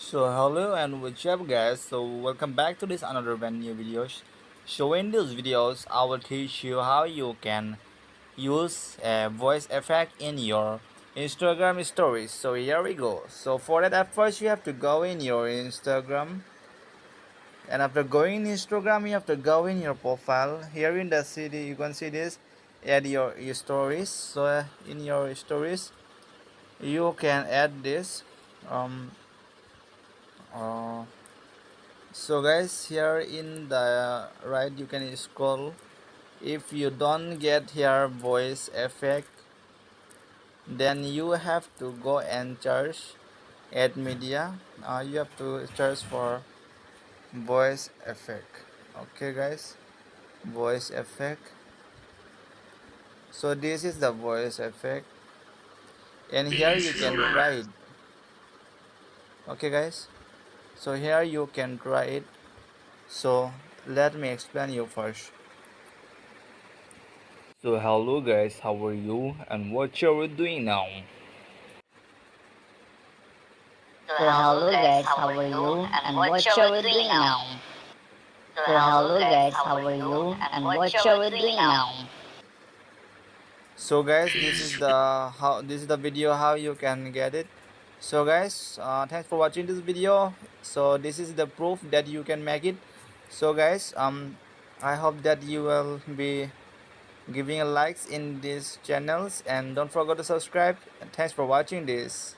So hello and what's up guys, so welcome back to this another brand new videos. So in these videos I will teach you how you can use a voice effect in your Instagram stories. So here we go. So for that, at first you have to go in your Instagram, and after going in Instagram you have to go in your profile. Here in the city you can see this, add your stories. So in your stories you can add this um uh, so guys, here in the right you can scroll. If you don't get here voice effect, then you have to go and search add media. You have to search for voice effect. Okay guys, voice effect. So this is the voice effect, and here you can try it. Okay guys, so here you can try it. So let me explain you first. So hello guys, how are you and what are you doing now? So hello guys, how are you and what shall we doing now? So hello guys, how are you and what shall we doing now? So guys, this is the video how you can get it. So guys, thanks for watching this video. So this is the proof that you can make it. So guys, I hope that you will be giving a likes in these channels, and don't forget to subscribe. And thanks for watching this.